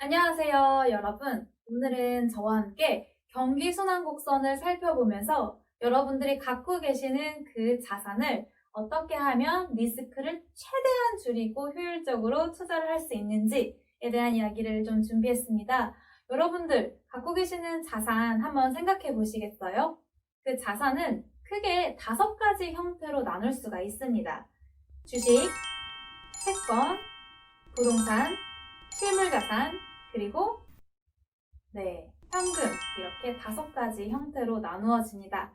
안녕하세요, 여러분. 오늘은 저와 함께 경기 순환 곡선을 살펴보면서 여러분들이 갖고 계시는 그 자산을 어떻게 하면 리스크를 최대한 줄이고 효율적으로 투자를 할 수 있는지에 대한 이야기를 좀 준비했습니다. 여러분들 갖고 계시는 자산 한번 생각해 보시겠어요? 그 자산은 크게 5가지 형태로 나눌 수가 있습니다. 주식, 채권, 부동산, 실물자산, 그리고 현금, 이렇게 5가지 형태로 나누어집니다.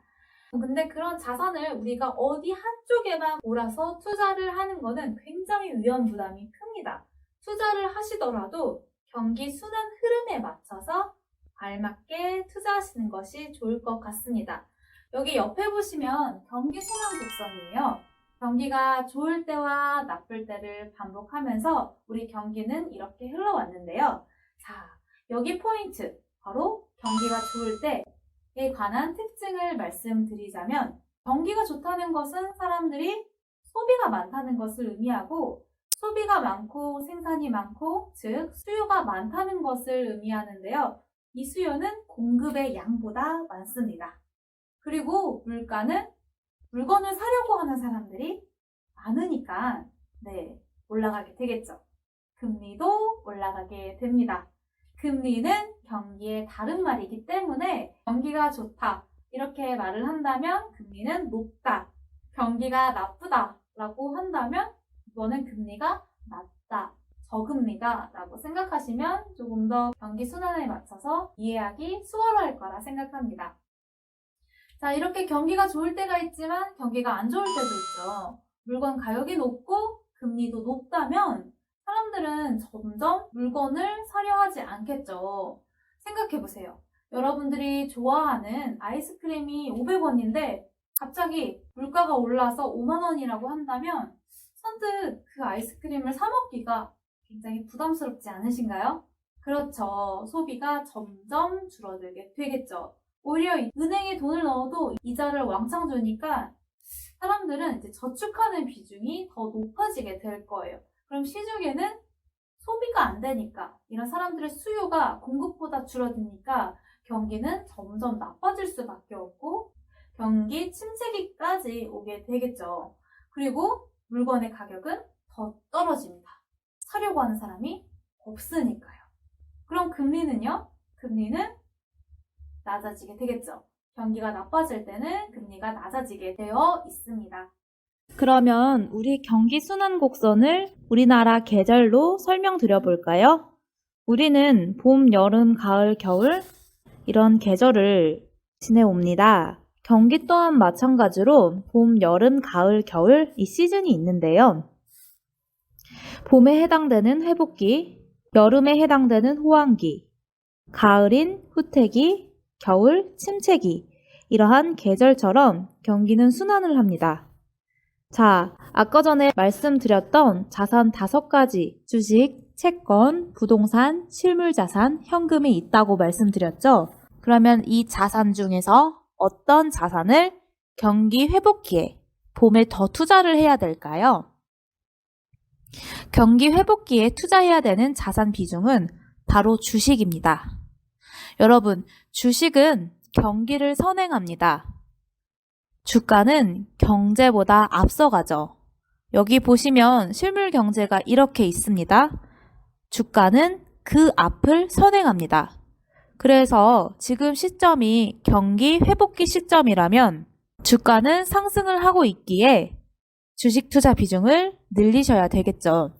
근데 그런 자산을 우리가 어디 한쪽에만 몰아서 투자를 하는 것은 굉장히 위험 부담이 큽니다. 투자를 하시더라도 경기 순환 흐름에 맞춰서 알맞게 투자하시는 것이 좋을 것 같습니다. 여기 옆에 보시면 경기 순환 곡선이에요. 경기가 좋을 때와 나쁠 때를 반복하면서 우리 경기는 이렇게 흘러왔는데요. 자, 여기 포인트, 바로 경기가 좋을 때에 관한 특징을 말씀드리자면, 경기가 좋다는 것은 사람들이 소비가 많다는 것을 의미하고, 소비가 많고 생산이 많고, 즉 수요가 많다는 것을 의미하는데요. 이 수요는 공급의 양보다 많습니다. 그리고 물가는 물건을 사려고 하는 사람들이 많으니까 올라가게 되겠죠. 금리도 올라가게 됩니다. 금리는 경기의 다른 말이기 때문에 경기가 좋다 이렇게 말을 한다면 금리는 높다. 경기가 나쁘다 라고 한다면 이거는 금리가 낮다, 저금리다 라고 생각하시면 조금 더 경기 순환에 맞춰서 이해하기 수월할 거라 생각합니다. 자, 이렇게 경기가 좋을 때가 있지만 경기가 안 좋을 때도 있죠. 물건 가격이 높고 금리도 높다면 사람들은 점점 물건을 사려 하지 않겠죠. 생각해보세요. 여러분들이 좋아하는 아이스크림이 500원인데 갑자기 물가가 올라서 5만 원이라고 한다면 선뜻 그 아이스크림을 사 먹기가 굉장히 부담스럽지 않으신가요? 그렇죠. 소비가 점점 줄어들게 되겠죠. 오히려 은행에 돈을 넣어도 이자를 왕창 주니까 사람들은 이제 저축하는 비중이 더 높아지게 될 거예요. 그럼 시중에는 소비가 안 되니까, 이런 사람들의 수요가 공급보다 줄어드니까 경기는 점점 나빠질 수밖에 없고 경기 침체기까지 오게 되겠죠. 그리고 물건의 가격은 더 떨어집니다. 사려고 하는 사람이 없으니까요. 그럼 금리는요? 금리는 낮아지게 되겠죠. 경기가 나빠질 때는 금리가 낮아지게 되어 있습니다. 그러면 우리 경기 순환 곡선을 우리나라 계절로 설명드려 볼까요? 우리는 봄, 여름, 가을, 겨울 이런 계절을 지내옵니다. 경기 또한 마찬가지로 봄, 여름, 가을, 겨울 이 시즌이 있는데요. 봄에 해당되는 회복기, 여름에 해당되는 호황기, 가을인 후퇴기, 겨울 침체기, 이러한 계절처럼 경기는 순환을 합니다. 자, 아까 전에 말씀드렸던 자산 5가지, 주식, 채권, 부동산, 실물자산, 현금이 있다고 말씀드렸죠? 그러면 이 자산 중에서 어떤 자산을 경기 회복기에, 봄에 더 투자를 해야 될까요? 경기 회복기에 투자해야 되는 자산 비중은 바로 주식입니다. 여러분, 주식은 경기를 선행합니다. 주가는 경제보다 앞서가죠. 여기 보시면 실물 경제가 이렇게 있습니다. 주가는 그 앞을 선행합니다. 그래서 지금 시점이 경기 회복기 시점이라면 주가는 상승을 하고 있기에 주식 투자 비중을 늘리셔야 되겠죠.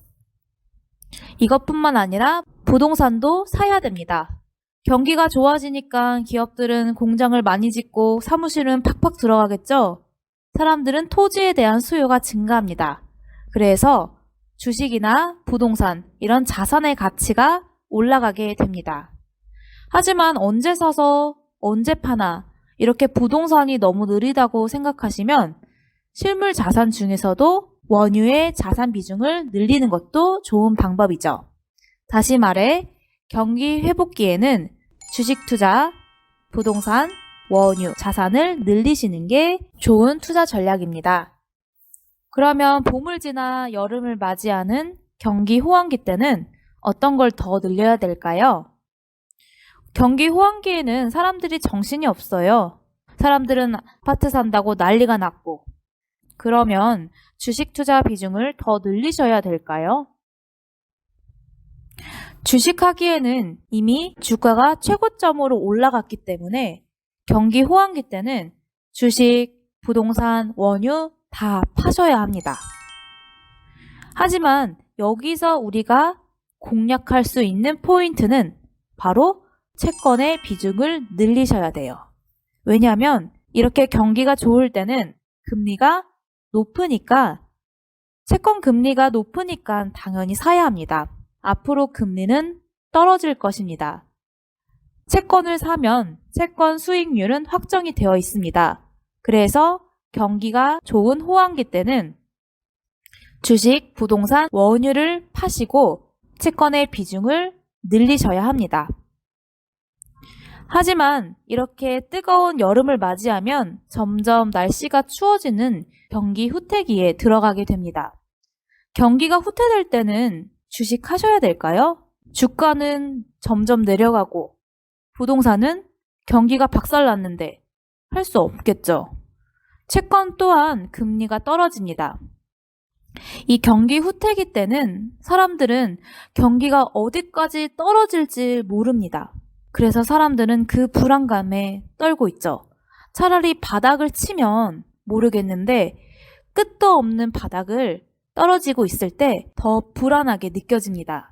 이것뿐만 아니라 부동산도 사야 됩니다. 경기가 좋아지니까 기업들은 공장을 많이 짓고 사무실은 팍팍 들어가겠죠? 사람들은 토지에 대한 수요가 증가합니다. 그래서 주식이나 부동산, 이런 자산의 가치가 올라가게 됩니다. 하지만 언제 사서 언제 파나 이렇게 부동산이 너무 느리다고 생각하시면 실물 자산 중에서도 원유의 자산 비중을 늘리는 것도 좋은 방법이죠. 다시 말해 경기 회복기에는 주식 투자, 부동산, 원유, 자산을 늘리시는 게 좋은 투자 전략입니다. 그러면 봄을 지나 여름을 맞이하는 경기 호황기 때는 어떤 걸 더 늘려야 될까요? 경기 호황기에는 사람들이 정신이 없어요. 사람들은 아파트 산다고 난리가 났고. 그러면 주식 투자 비중을 더 늘리셔야 될까요? 주식하기에는 이미 주가가 최고점으로 올라갔기 때문에 경기 호황기 때는 주식, 부동산, 원유 다 파셔야 합니다. 하지만 여기서 우리가 공략할 수 있는 포인트는 바로 채권의 비중을 늘리셔야 돼요. 왜냐하면 이렇게 경기가 좋을 때는 금리가 높으니까 채권 금리가 높으니까 당연히 사야 합니다. 앞으로 금리는 떨어질 것입니다. 채권을 사면 채권 수익률은 확정이 되어 있습니다. 그래서 경기가 좋은 호황기 때는 주식, 부동산, 원유를 파시고 채권의 비중을 늘리셔야 합니다. 하지만 이렇게 뜨거운 여름을 맞이하면 점점 날씨가 추워지는 경기 후퇴기에 들어가게 됩니다. 경기가 후퇴될 때는 주식 하셔야 될까요? 주가는 점점 내려가고 부동산은 경기가 박살났는데 할 수 없겠죠. 채권 또한 금리가 떨어집니다. 이 경기 후퇴기 때는 사람들은 경기가 어디까지 떨어질지 모릅니다. 그래서 사람들은 그 불안감에 떨고 있죠. 차라리 바닥을 치면 모르겠는데 끝도 없는 바닥을 떨어지고 있을 때 더 불안하게 느껴집니다.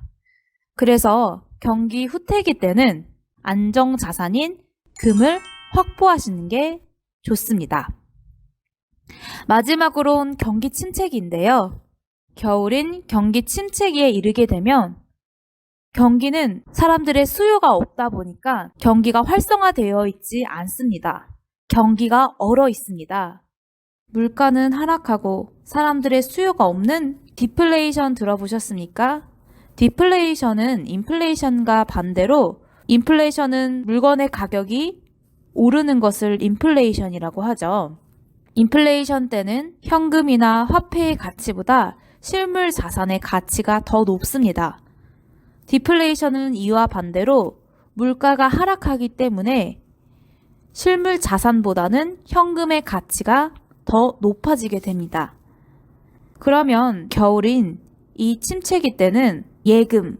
그래서 경기 후퇴기 때는 안정자산인 금을 확보하시는 게 좋습니다. 마지막으로는 경기 침체기인데요. 겨울인 경기 침체기에 이르게 되면 경기는 사람들의 수요가 없다 보니까 경기가 활성화되어 있지 않습니다. 경기가 얼어 있습니다. 물가는 하락하고 사람들의 수요가 없는 디플레이션 들어보셨습니까? 디플레이션은 인플레이션과 반대로 인플레이션은 물건의 가격이 오르는 것을 인플레이션이라고 하죠. 인플레이션 때는 현금이나 화폐의 가치보다 실물 자산의 가치가 더 높습니다. 디플레이션은 이와 반대로 물가가 하락하기 때문에 실물 자산보다는 현금의 가치가 더 높아지게 됩니다. 그러면 겨울인 이 침체기 때는 예금,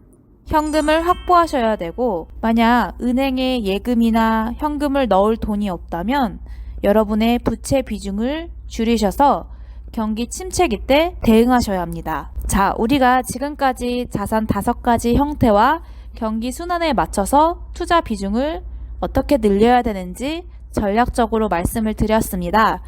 현금을 확보하셔야 되고 만약 은행에 예금이나 현금을 넣을 돈이 없다면 여러분의 부채 비중을 줄이셔서 경기 침체기 때 대응하셔야 합니다. 자, 우리가 지금까지 자산 5가지 형태와 경기 순환에 맞춰서 투자 비중을 어떻게 늘려야 되는지 전략적으로 말씀을 드렸습니다.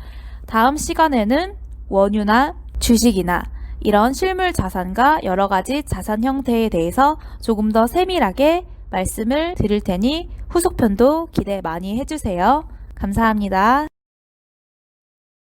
다음 시간에는 원유나 주식이나 이런 실물 자산과 여러 가지 자산 형태에 대해서 조금 더 세밀하게 말씀을 드릴 테니 후속편도 기대 많이 해주세요. 감사합니다.